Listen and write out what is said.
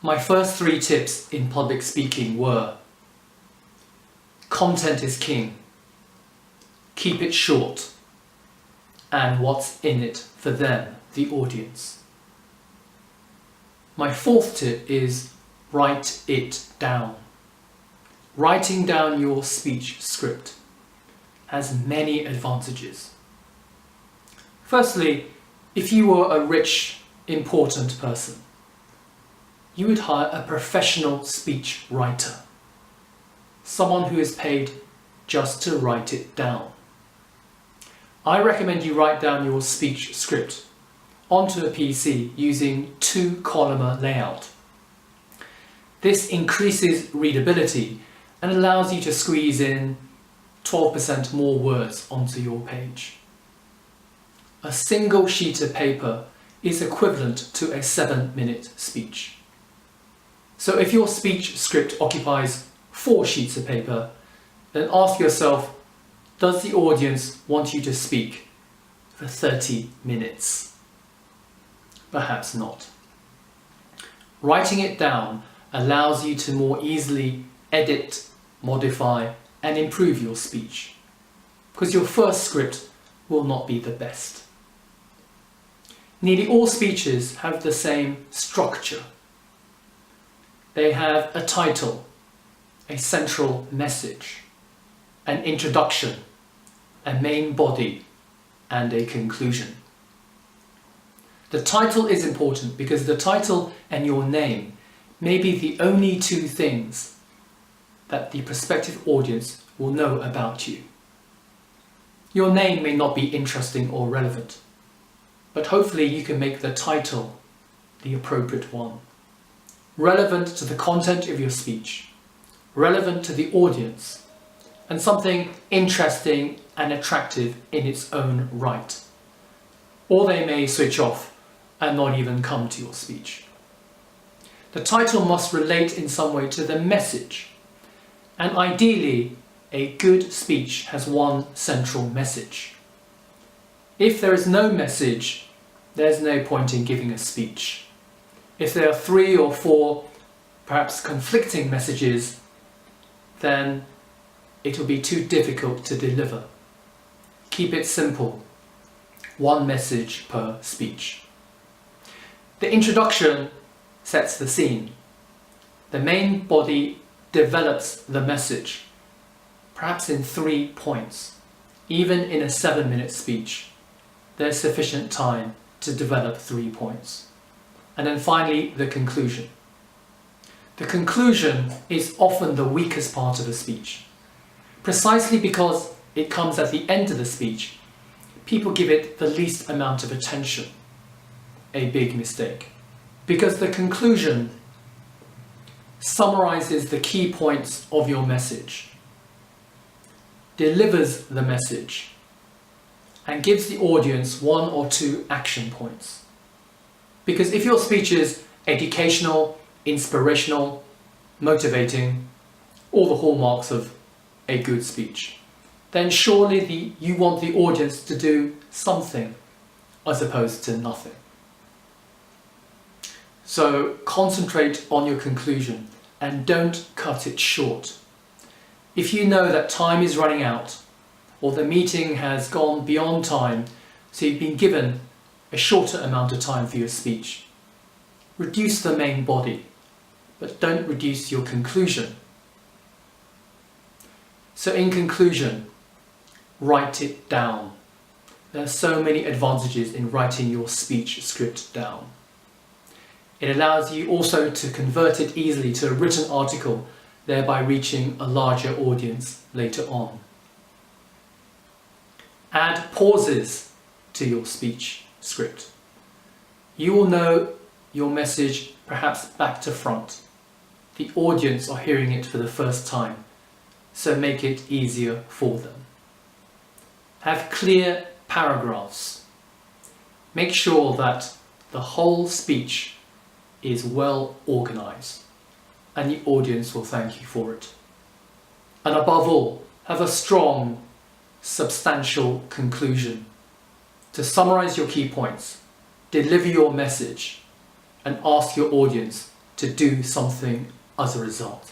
My first 3 tips in public speaking were: content is king, keep it short, and what's in it for them, the audience. My 4th tip is write it down. Writing down your speech script has many advantages. Firstly, if you were a rich, important person, you would hire a professional speech writer, someone who is paid just to write it down. I recommend you write down your speech script onto a PC using 2-column layout. This increases readability and allows you to squeeze in 12% more words onto your page. A single sheet of paper is equivalent to a 7-minute speech. So if your speech script occupies 4 sheets of paper, then ask yourself, does the audience want you to speak for 30 minutes? Perhaps not. Writing it down allows you to more easily edit, modify, and improve your speech, because your first script will not be the best. Nearly all speeches have the same structure. They have a title, a central message, an introduction, a main body, and a conclusion. The title is important because the title and your name may be the only 2 things that the prospective audience will know about you. Your name may not be interesting or relevant, but hopefully you can make the title the appropriate one. Relevant to the content of your speech, relevant to the audience, and something interesting and attractive in its own right. Or they may switch off and not even come to your speech. The title must relate in some way to the message, and ideally a good speech has one central message. If there is no message, there's no point in giving a speech. If there are 3 or 4 perhaps conflicting messages, then it will be too difficult to deliver. Keep it simple. 1 message per speech. The introduction sets the scene. The main body develops the message, perhaps in 3 points. Even in a 7-minute speech, there's sufficient time to develop 3 points. And then finally, the conclusion. The conclusion is often the weakest part of a speech. Precisely because it comes at the end of the speech, people give it the least amount of attention. A big mistake. Because the conclusion summarizes the key points of your message, delivers the message, and gives the audience 1 or 2 action points. Because if your speech is educational, inspirational, motivating, all the hallmarks of a good speech, then surely you want the audience to do something as opposed to nothing. So concentrate on your conclusion and don't cut it short. If you know that time is running out, or the meeting has gone beyond time, so you've been given a shorter amount of time for your speech, reduce the main body, but don't reduce your conclusion. So in conclusion, write it down. There are so many advantages in writing your speech script down. It allows you also to convert it easily to a written article, thereby reaching a larger audience later on. Add pauses to your speech script. You will know your message perhaps back to front. The audience are hearing it for the first time, so make it easier for them. Have clear paragraphs. Make sure that the whole speech is well organized and the audience will thank you for it. And above all, have a strong, substantial conclusion to summarize your key points, deliver your message, and ask your audience to do something as a result.